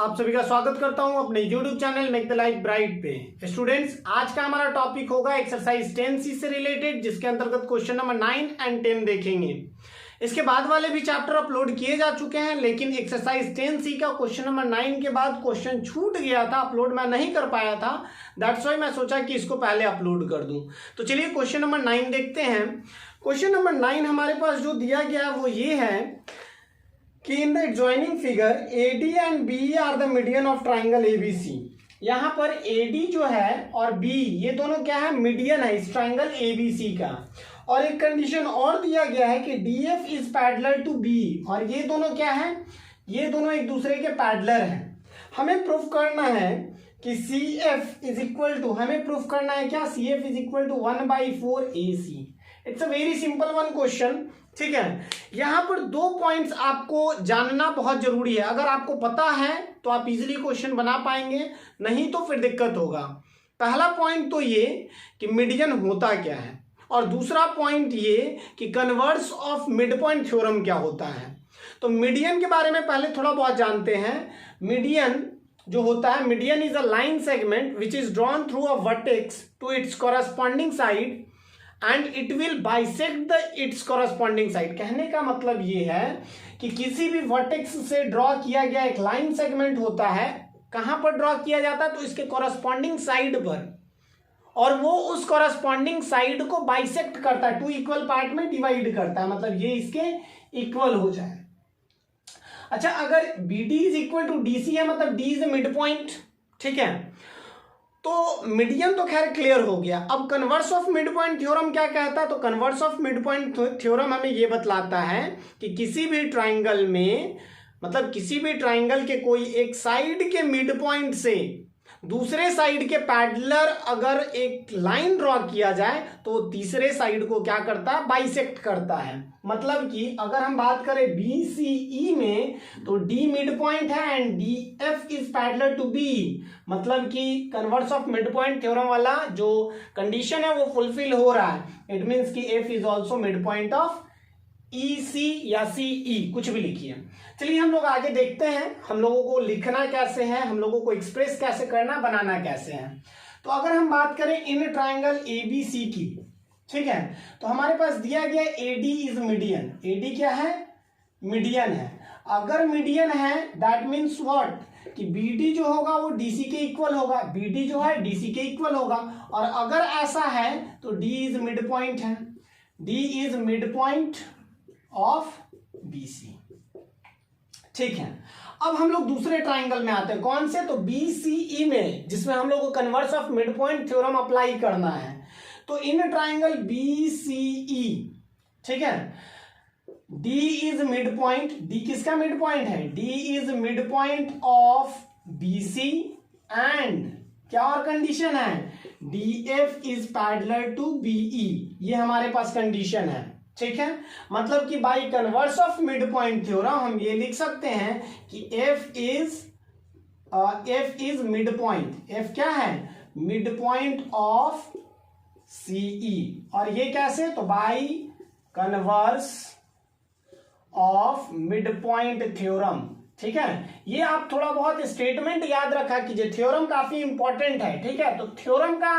आप सभी का स्वागत करता हूं अपने YouTube channel make the life bright पे। स्टूडेंट्स, आज का हमारा टॉपिक होगा एक्सरसाइज 10C से रिलेटेड, जिसके अंतर्गत क्वेश्चन नंबर 9 एंड 10 देखेंगे। इसके बाद वाले भी चैप्टर अपलोड किए जा चुके हैं, लेकिन एक्सरसाइज 10C का क्वेश्चन नंबर 9 के बाद क्वेश्चन छूट गया था, अपलोड मैं नहीं कर पाया था। दैट्स वाई मैं सोचा कि इसको पहले अपलोड कर दूं। तो चलिए क्वेश्चन नंबर 9 देखते हैं। क्वेश्चन नंबर 9 हमारे पास जो दिया गया वो ये है कि in the adjoining figure AD and BE are the median of triangle ABC। यहाँ पर AD जो है और BE ये दोनों क्या है, मीडियन है इस ट्राइंगल ABC का। और एक कंडीशन और दिया गया है कि DF is parallel to BE, और ये दोनों क्या है, ये दोनों एक दूसरे के पैरेलल हैं। हमें प्रूफ करना है कि CF इज इक्वल टू, हमें प्रूफ करना है क्या, CF is equal to 1/4 AC। It's a very simple one question, ठीक है। यहां पर दो पॉइंट्स आपको जानना बहुत जरूरी है। अगर आपको पता है तो आप इजीली क्वेश्चन बना पाएंगे, नहीं तो फिर दिक्कत होगा। पहला पॉइंट तो ये कि मीडियन होता क्या है, और दूसरा पॉइंट ये कि converse of mid point theorem क्या होता है। तो मीडियन के बारे में पहले थोड़ा बहुत जानते हैं। मीडियन जो होता है, median is a line segment which is drawn through a vertex to its corresponding side and it will bisect the its corresponding side. कहने का मतलब ये है कि किसी भी वर्टेक्स से ड्रॉ किया गया एक लाइन सेगमेंट होता है, कहां पर ड्रॉ किया जाता है, तो इसके कॉरस्पॉन्डिंग साइड पर, और वो उस कॉरस्पॉन्डिंग साइड को बाइसेक्ट करता है, टू इक्वल पार्ट में डिवाइड करता है, मतलब ये इसके इक्वल हो जाए। अच्छा, अगर BD is equal to DC है, मतलब D इज मिड पॉइंट, ठीक है। तो मीडियन तो खैर क्लियर हो गया। अब converse of mid point theorem क्या कहता है, तो converse of mid point theorem हमें ये बतलाता है कि किसी भी ट्राइंगल में, मतलब किसी भी ट्राइंगल के कोई एक साइड के मिड पॉइंट से दूसरे साइड के पैरेलल अगर एक लाइन ड्रॉ किया जाए तो तीसरे साइड को क्या करता है, बाइसेक्ट करता है। मतलब कि अगर हम बात करें BCE में, तो D मिड पॉइंट है and DF is parallel to B, मतलब कि converse of mid point theorem वाला जो कंडीशन है वो फुलफिल हो रहा है। इट मींस कि F is also mid point of EC या CE, कुछ भी लिखिए। चलिए हम लोग आगे देखते हैं, हम लोगों को लिखना कैसे है, हम लोगों को एक्सप्रेस कैसे करना, बनाना कैसे है। तो अगर हम बात करें इन ट्राइंगल ABC की, ठीक है, तो हमारे पास दिया गया AD इज मीडियन। AD क्या है, मीडियन है। अगर मीडियन है दैट मीन्स व्हाट, कि BD जो होगा वो DC के इक्वल होगा, BD जो है DC के इक्वल होगा। और अगर ऐसा है तो D इज मिड पॉइंट है, D is mid point of BC, ठीक है। अब हम लोग दूसरे ट्राइंगल में आते हैं, कौन से, तो BCE में, जिसमें हम लोग को converse of mid point theorem apply करना है। तो इन ट्राइंगल BCE, ठीक है, D is mid point, D किसका मिड पॉइंट है, D is mid point of BC and क्या और कंडीशन है, DF is parallel to BE। ये हमारे पास कंडीशन है, ठीक है। मतलब कि by converse of mid point theorem हम ये लिख सकते हैं कि F is mid point, F क्या है, मिड पॉइंट ऑफ CE। और ये कैसे, तो by converse of mid point theorem, ठीक है। ये आप थोड़ा बहुत स्टेटमेंट याद रखा कीजिए, थ्योरम काफी इंपॉर्टेंट है, ठीक है। तो थ्योरम का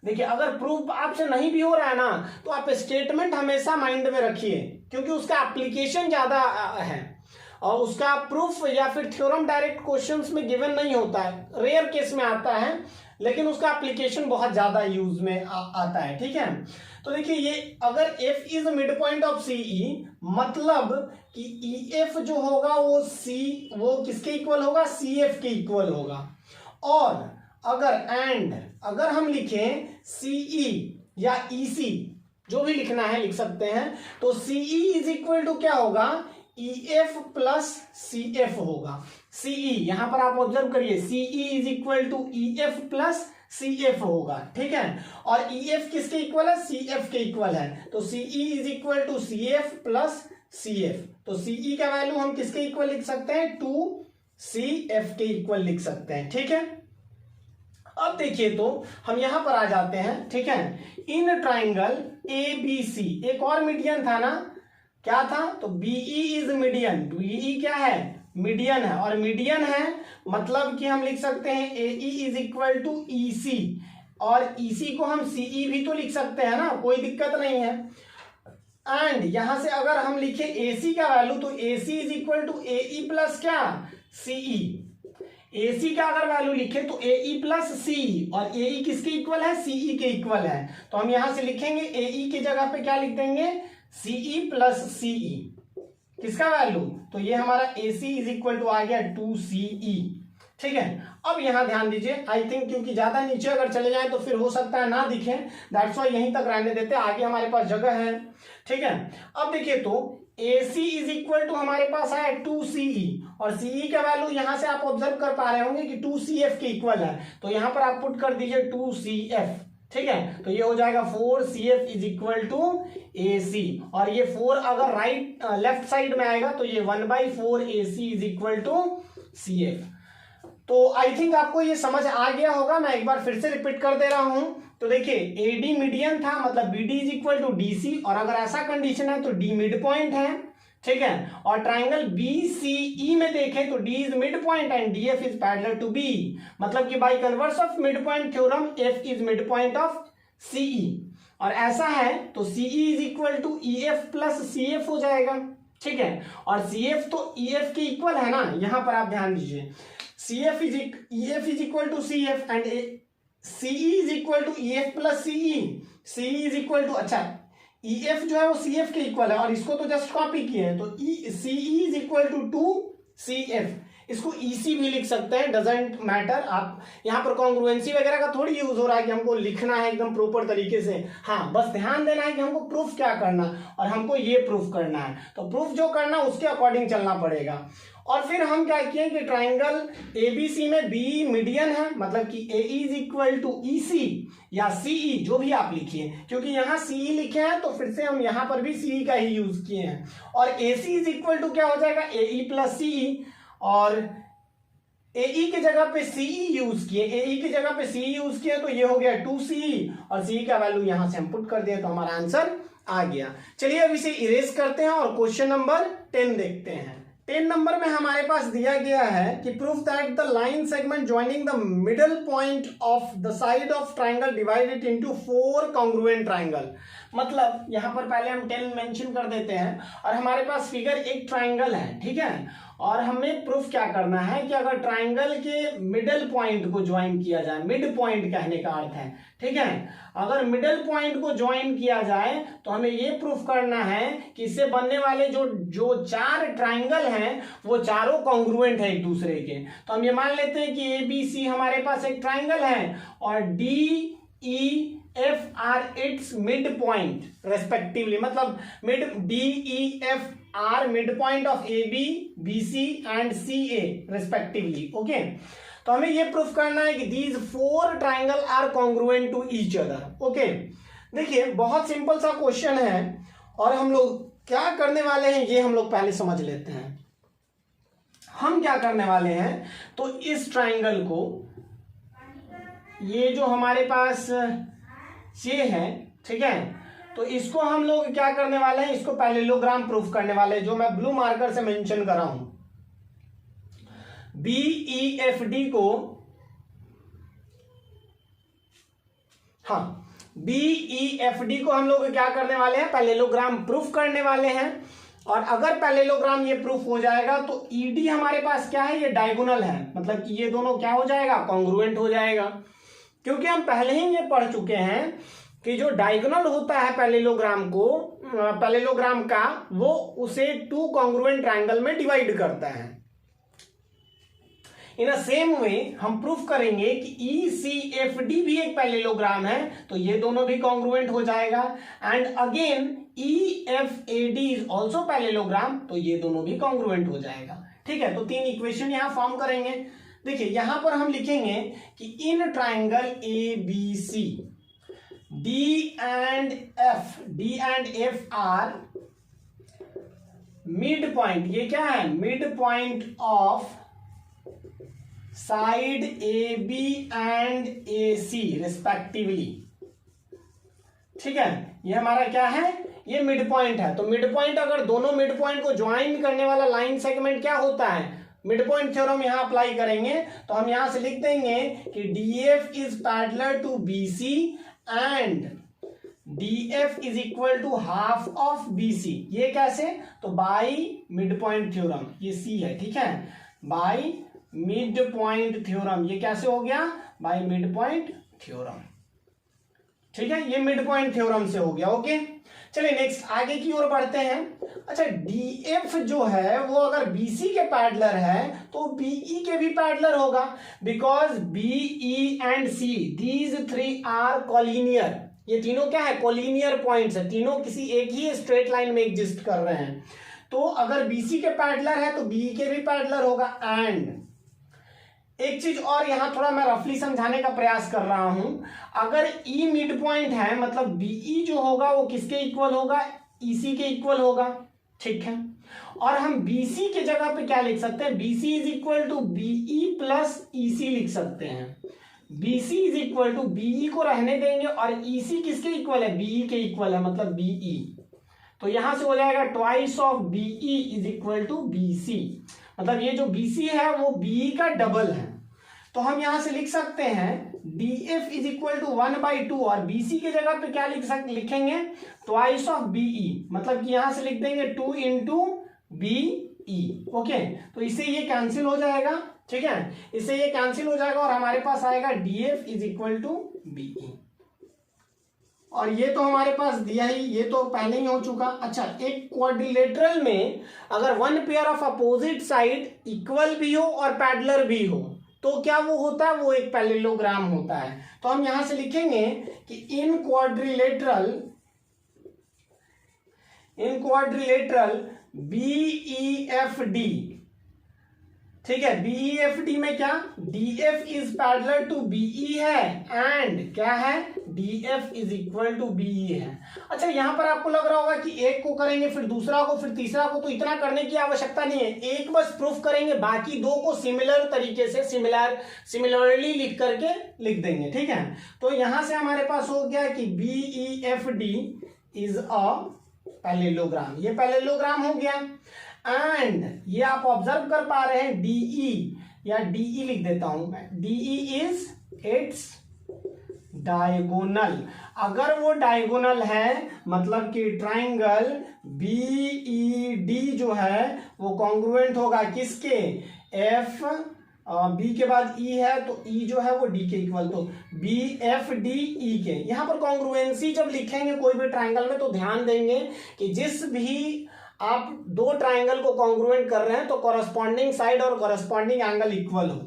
देखिए, अगर प्रूफ आपसे नहीं भी हो रहा है ना, तो आप स्टेटमेंट हमेशा माइंड में रखिए, क्योंकि उसका एप्लीकेशन ज्यादा है, और उसका प्रूफ या फिर थ्योरम डायरेक्ट क्वेश्चंस में गिवन नहीं होता है, रेयर केस में आता है, लेकिन उसका एप्लीकेशन बहुत ज्यादा यूज में आता है, ठीक है। तो देखिए, ये अगर F is mid point of CE, मतलब कि EF जो होगा वो किसके इक्वल होगा, CF के इक्वल होगा। और अगर हम लिखें CE या EC, जो भी लिखना है लिख सकते हैं, तो CE इज इक्वल टू क्या होगा, EF प्लस CF होगा। CE यहां पर आप ऑब्जर्व करिए, CE is equal to EF plus CF होगा, ठीक है। और EF किसके इक्वल है, CF के इक्वल है, तो CE is equal to CF plus CF। तो CE का वैल्यू हम किसके इक्वल लिख सकते हैं, 2CF के इक्वल लिख सकते हैं, ठीक है। अब देखिए, तो हम यहां पर आ जाते हैं, ठीक है। इन ट्राइंगल ABC एक और मीडियन था ना, क्या था, तो BE इज मीडियन। BE क्या है, मीडियन है, और मीडियन है मतलब कि हम लिख सकते हैं AE is equal to EC, और EC को हम CE भी तो लिख सकते हैं ना, कोई दिक्कत नहीं है। एंड यहां से अगर हम लिखे AC का वैल्यू तो AC is equal to AE plus क्या CE। AC का अगर वैल्यू लिखे तो AE प्लस CE, और AE किसके इक्वल है, CE के इक्वल है। तो हम यहां से लिखेंगे AE की जगह पे क्या लिख देंगे, CE प्लस CE, किसका वैल्यू, तो ये हमारा AC इज इक्वल टू आ गया 2CE। ठीक है, अब यहां ध्यान दीजिए, आई थिंक क्योंकि ज्यादा नीचे अगर चले जाएं तो फिर हो सकता है ना दिखे, दैट्स वाई यहीं तक रहने देते, आगे हमारे पास जगह है। ठीक है, अब देखिए तो AC इज इक्वल टू हमारे पास है 2CE, और CE का वैल्यू यहां से आप ऑब्जर्व कर पा रहे होंगे कि 2CF के इक्वल है, तो यहां पर आप पुट कर दीजिए 2CF। ठीक है, तो ये हो जाएगा 4CF is equal to AC, और ये 4 अगर लेफ्ट साइड में आएगा तो ये 1/4 AC is equal to CF। तो आई थिंक आपको ये समझ आ गया होगा, मैं एक बार फिर से रिपीट कर दे रहा हूं। तो देखिए AD मीडियन था, मतलब BD is equal to DC, और अगर ऐसा कंडीशन है तो D मिड पॉइंट है। ठीक है, और ट्राइंगल BCE में देखें तो D is mid point and DF is parallel to B, मतलब कि by converse of mid point theorem F is mid point of CE, और ऐसा है तो CE is equal to EF plus CF हो जाएगा। ठीक है, और CF तो EF के इक्वल है ना, यहां पर आप ध्यान दीजिए, EF is equal to CF and CE is equal to EF plus CE। CE is equal to, अच्छा EF जो है वो CF के इक्वल है, और इसको तो जस्ट कॉपी किए हैं, तो CE is equal to 2CF, इसको EC भी लिख सकते हैं, डजेंट मैटर। आप यहाँ पर कॉन्ग्रुएंसी वगैरह का थोड़ी यूज हो रहा है कि हमको लिखना है एकदम प्रॉपर तरीके से, हाँ बस ध्यान देना है कि हमको प्रूफ क्या करना, और हमको ये प्रूफ करना है, तो प्रूफ जो करना उसके अकॉर्डिंग चलना पड़ेगा। और फिर हम क्या किए कि ट्राइंगल ABC में BE मीडियन है, मतलब कि AE is equal to EC या CE, जो भी आप लिखिए, क्योंकि यहाँ CE लिखे हैं तो फिर से हम यहाँ पर भी CE का ही यूज किए हैं, और AC इज इक्वल टू क्या हो जाएगा AE प्लस CE, और AE की जगह पे CE यूज किए, AE की जगह पे CE यूज किए, तो ये हो गया 2CE, और CE का वैल्यू यहां से हम पुट कर दिया तो हमारा आंसर आ गया। चलिए अब इसे इरेज करते हैं और क्वेश्चन नंबर 10 देखते हैं। 10 नंबर में हमारे पास दिया गया है कि proof that the line segment joining the middle point of the side of triangle divided into 4 congruent triangle. मतलब यहां पर पहले हम 10 मेंशन कर देते हैं, और हमारे पास फिगर एक ट्राइंगल है। ठीक है, और हमें प्रूफ क्या करना है कि अगर ट्राइंगल के मिडल पॉइंट को ज्वाइन किया जाए, मिड पॉइंट कहने का अर्थ है, ठीक है, अगर मिडल पॉइंट को ज्वाइन किया जाए तो हमें ये प्रूफ करना है कि इससे बनने वाले जो 4 ट्राइंगल हैं वो चारों कॉन्ग्रुएंट है एक दूसरे के। तो हम ये मान लेते हैं कि ABC हमारे पास एक ट्राइंगल है, और DEF are its mid point respectively, मतलब mid DEF are mid point of AB, BC and CA respectively. Okay, तो हमें ये प्रूफ करना है कि these 4 triangle are congruent to each other. Okay, देखिए बहुत सिंपल सा क्वेश्चन है, और हम लोग क्या करने वाले हैं ये हम लोग पहले समझ लेते हैं। हम क्या करने वाले हैं, तो इस ट्राइंगल को, ये जो हमारे पास ये है, ठीक है, तो इसको हम लोग क्या करने वाले हैं, इसको पैरेललोग्राम प्रूफ करने वाले हैं, जो मैं ब्लू मार्कर से मेंशन कर रहा हूं। BEFD को, हाँ BEFD को हम लोग क्या करने वाले हैं, पैरेललोग्राम प्रूफ करने वाले हैं। और अगर पैरेललोग्राम ये प्रूफ हो जाएगा तो ED हमारे पास क्या है, ये डायगोनल है, मतलब कि ये दोनों क्या हो जाएगा, कॉन्ग्रुएंट हो जाएगा। क्योंकि हम पहले ही ये पढ़ चुके हैं कि जो डायगोनल होता है पैरेललोग्राम का, वो उसे 2 कॉन्ग्रुएंट ट्रायंगल में डिवाइड करता है। इन अ सेम वे हम प्रूफ करेंगे कि ECFD भी एक पैरेललोग्राम है, तो ये दोनों भी कॉन्ग्रुएंट हो जाएगा। And again EFAD is also parallelogram, तो ये दोनों भी कॉन्ग्रुएंट हो जाएगा। ठीक है, तो 3 इक्वेशन यहां फॉर्म करेंगे। देखिए यहां पर हम लिखेंगे कि in triangle ABC D and F are mid point, ये क्या है, mid point of side AB and AC respectively. ठीक है, ये हमारा क्या है, ये मिड पॉइंट है। तो मिड पॉइंट, अगर दोनों मिड पॉइंट को ज्वाइन करने वाला लाइन सेगमेंट क्या होता है, मिड पॉइंट थ्योरम यहां अप्लाई करेंगे तो हम यहां से लिख देंगे कि DF is parallel to BC and DF is equal to half of BC। ये कैसे? तो बाई मिड पॉइंट थ्योरम, ये C है, ठीक है, बाई मिड पॉइंट थ्योरम। ये कैसे हो गया? बाई मिड पॉइंट थ्योरम, ठीक है, ये मिड पॉइंट थ्योरम से हो गया। ओके, चलिए नेक्स्ट आगे की ओर बढ़ते हैं। अच्छा, DF जो है वो अगर BC के पैरेलल है तो BE के भी पैरेलल होगा, because BE and C these three are collinear. ये तीनों क्या है? कॉलिनियर पॉइंट्स है, तीनों किसी एक ही स्ट्रेट लाइन में एग्जिस्ट कर रहे हैं। तो अगर BC के पैरेलल है तो BE के भी पैरेलल होगा। एंड एक चीज और यहां थोड़ा मैं रफली समझाने का प्रयास कर रहा हूं, अगर E मिड पॉइंट है मतलब BE जो होगा वो किसके इक्वल होगा? EC के इक्वल होगा, ठीक है। और हम BC के जगह पे क्या लिख सकते हैं? BC is equal to BE plus EC लिख सकते हैं। BC is equal to BE को रहने देंगे और EC किसके इक्वल है? BE के इक्वल है, मतलब BE। तो यहां से हो जाएगा twice of BE is equal to BC, मतलब ये जो BC है वो BE का डबल है। तो हम यहां से लिख सकते हैं DF इज इक्वल टू 1/2 और BC के जगह पे क्या लिखेंगे? ट्वाइस ऑफ BE, मतलब कि यहां से लिख देंगे 2 इंटू BE। ओके, तो इससे ये कैंसिल हो जाएगा, ठीक है, इससे ये कैंसिल हो जाएगा और हमारे पास आएगा DF is equal to BE। और ये तो हमारे पास दिया ही, ये तो पहले ही हो चुका। अच्छा, एक क्वाड्रिलेटरल में अगर one pair of opposite side equal भी हो और पैरेलल भी हो तो क्या वो होता है? वो एक पैरेललोग्राम होता है। तो हम यहां से लिखेंगे कि इन क्वाड्रिलेटरल BEFD, ठीक है, BEFD में क्या? DF is parallel to BE है एंड क्या है? DF is equal to BE है। अच्छा, यहां पर आपको लग रहा होगा कि एक को करेंगे फिर दूसरा को फिर तीसरा को, तो इतना करने की आवश्यकता नहीं है, एक बस प्रूफ करेंगे, बाकी दो को सिमिलर तरीके से सिमिलरली लिख करके लिख देंगे, ठीक है। तो यहां से हमारे पास हो गया कि BEFD इज अ पैरेललोग्राम, ये पैरेललोग्राम हो गया। एंड ये आप ऑब्जर्व कर पा रहे हैं DE, या DE लिख देता हूं मैं, DE इज इट्स डायगोनल। अगर वो डायगोनल है मतलब कि ट्राइंगल BED जो है वो कॉन्ग्रुएंट होगा किसके? F, B के बाद E है तो E जो है वो D के इक्वल, तो BFD E के। यहां पर कॉन्ग्रुएंसी जब लिखेंगे कोई भी ट्राइंगल में तो ध्यान देंगे कि जिस भी आप दो ट्राइंगल को कॉन्ग्रुएंट कर रहे हैं तो कॉरस्पॉन्डिंग साइड और कॉरस्पॉन्डिंग एंगल इक्वल हो।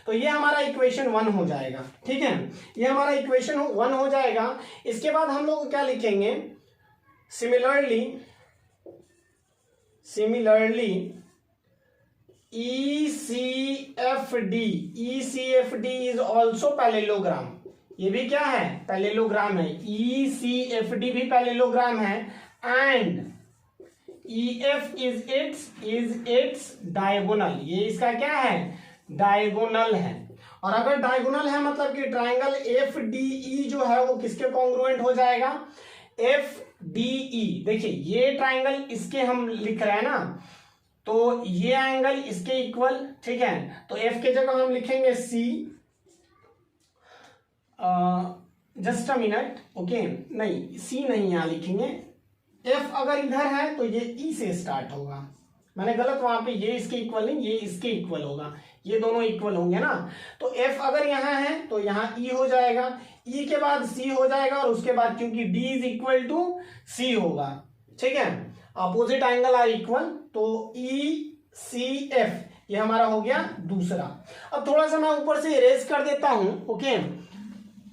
तो ये हमारा इक्वेशन 1 हो जाएगा, ठीक है, ये हमारा इक्वेशन 1 हो जाएगा। इसके बाद हम लोग क्या लिखेंगे? Similarly ECFD is also parallelogram. ये भी क्या है? पैरेललोग्राम है। ECFD भी पैरेललोग्राम है and EF is its diagonal. ये इसका क्या है? डायगोनल है। और अगर डायगोनल है मतलब कि ट्राइंगल FDE जो है वो किसके कॉन्ग्रुएंट हो जाएगा? FDE। देखिए ये ट्राइंगल इसके हम लिख रहे हैं ना, तो ये एंगल इसके इक्वल, ठीक है, तो F के जगह हम लिखेंगे C। Just a minute, okay, नहीं C नहीं यहां लिखेंगे, F अगर इधर है तो ये E से स्टार्ट होगा, मैंने गलत वहां पे, ये इसके इक्वल नहीं, ये इसके इक्वल होगा, ये दोनों इक्वल होंगे ना। तो F अगर यहाँ है तो यहाँ E हो जाएगा, E के बाद C हो जाएगा और उसके बाद क्योंकि D is equal to C होगा, ठीक है, अपोजिट एंगल आर इक्वल, तो ECF ये हमारा हो गया दूसरा। अब थोड़ा सा मैं ऊपर से इरेज कर देता हूं, ओके,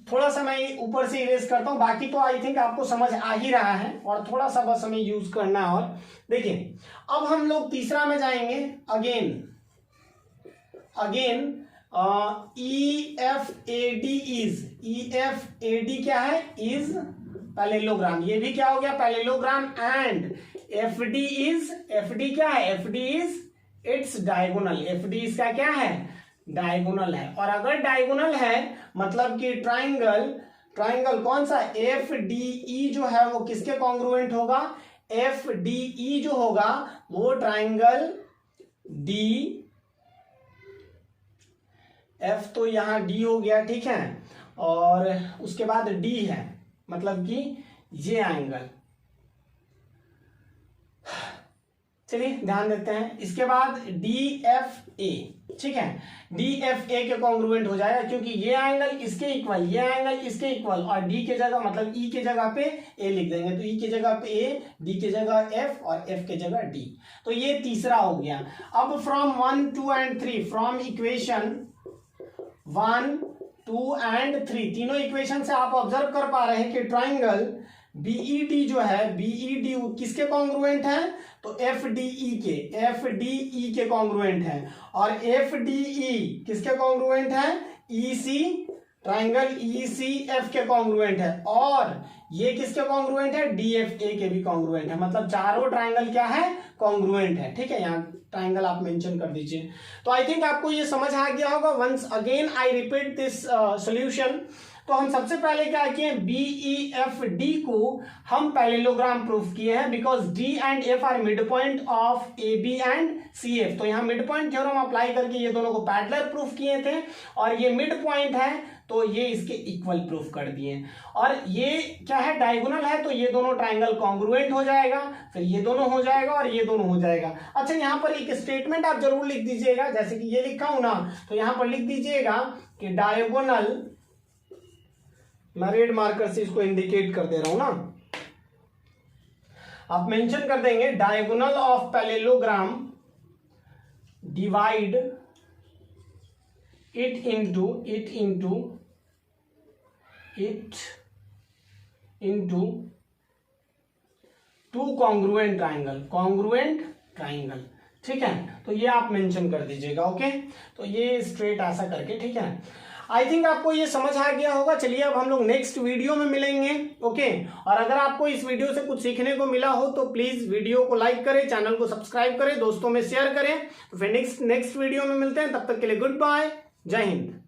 थोड़ा सा मैं ऊपर से इरेज करता हूं, बाकी तो आई थिंक आपको समझ आ ही रहा है और थोड़ा सा बस हमें यूज करना है। और देखिए अब हम लोग तीसरा में जाएंगे। अगेन EFAD क्या है? Is parallelogram. ये भी क्या हो गया? पैरेललोग्राम। एंड FD क्या है? FD is its diagonal. FD इसका क्या है? डायगोनल है। और अगर डायगोनल है मतलब कि ट्राइंगल कौन सा? FDE जो है वो किसके कॉन्ग्रुएंट होगा? FDE जो होगा वो ट्राइंगल एफ तो यहाँ डी हो गया, ठीक है, और उसके बाद डी है, मतलब कि ये एंगल। चलिए ध्यान देते हैं। इसके बाद डी एफ ए, ठीक है, डी एफ ए के कॉन्ग्रुएंट हो जाएगा, क्योंकि ये एंगल इसके इक्वल, ये एंगल इसके इक्वल, और डी के जगह मतलब ई के जगह पे ए लिख देंगे, तो ई के जगह पे ए, डी के जगह एफ और एफ के जगह डी। तो ये तीसरा हो गया। अब from 1, 2 and 3, from equation 1, 2 and 3, तीनों इक्वेशन से आप ऑब्जर्व कर पा रहे हैं कि ट्राइंगल बीईडी जो है, बीईडी किसके कॉन्ग्रुएंट है, तो एफडीई के कॉन्ग्रुएंट है, और एफडीई किसके कॉन्ग्रुएंट है, ईसी, ट्राइंगल ईसीएफ के कॉन्ग्रुएंट है, और ये किसके कॉन्ग्रुएंट है, डीएफए के भी कॉन्ग्रुएंट है। मतलब चारों ट्राइंगल क्या है, कॉन्ग्रुएंट है, ठीक है। यहाँ ट्राइंगल आप मेंशन कर दीजिए। तो आई थिंक आपको ये समझ आ गया होगा। Once again I repeat this solution. तो हम सबसे पहले क्या किए, BEFD को हम पैरेललोग्राम प्रूफ किए हैं, because D and F are mid point of AB and CF। तो यहाँ मिड पॉइंट थ्योरम अप्लाई करके ये दोनों को पैरेलल प्रूफ किए थे, और ये मिड पॉइंट है तो ये इसके इक्वल प्रूफ कर दिए। और ये क्या है, डायगोनल है, तो ये दोनों ट्राइंगल कॉन्ग्रुएंट हो जाएगा, फिर ये दोनों हो जाएगा और ये दोनों हो जाएगा। अच्छा, यहाँ पर एक स्टेटमेंट आप जरूर लिख दीजिएगा, जैसे कि ये लिखा हूं ना, तो यहाँ पर लिख दीजिएगा कि डायगोनल, मैं रेड मार्कर से इसको इंडिकेट कर दे रहा हूं ना, आप मेंशन कर देंगे diagonal of parallelogram divide it into two congruent triangle, ठीक है। तो ये आप मेंशन कर दीजिएगा, ओके। तो ये स्ट्रेट ऐसा करके, ठीक है। आई थिंक आपको ये समझ आ गया होगा। चलिए अब हम लोग नेक्स्ट वीडियो में मिलेंगे, ओके। और अगर आपको इस वीडियो से कुछ सीखने को मिला हो तो प्लीज वीडियो को लाइक करें, चैनल को सब्सक्राइब करें, दोस्तों में शेयर करें। तो फिर नेक्स्ट वीडियो में मिलते हैं, तब तक के लिए गुड बाय, जय हिंद।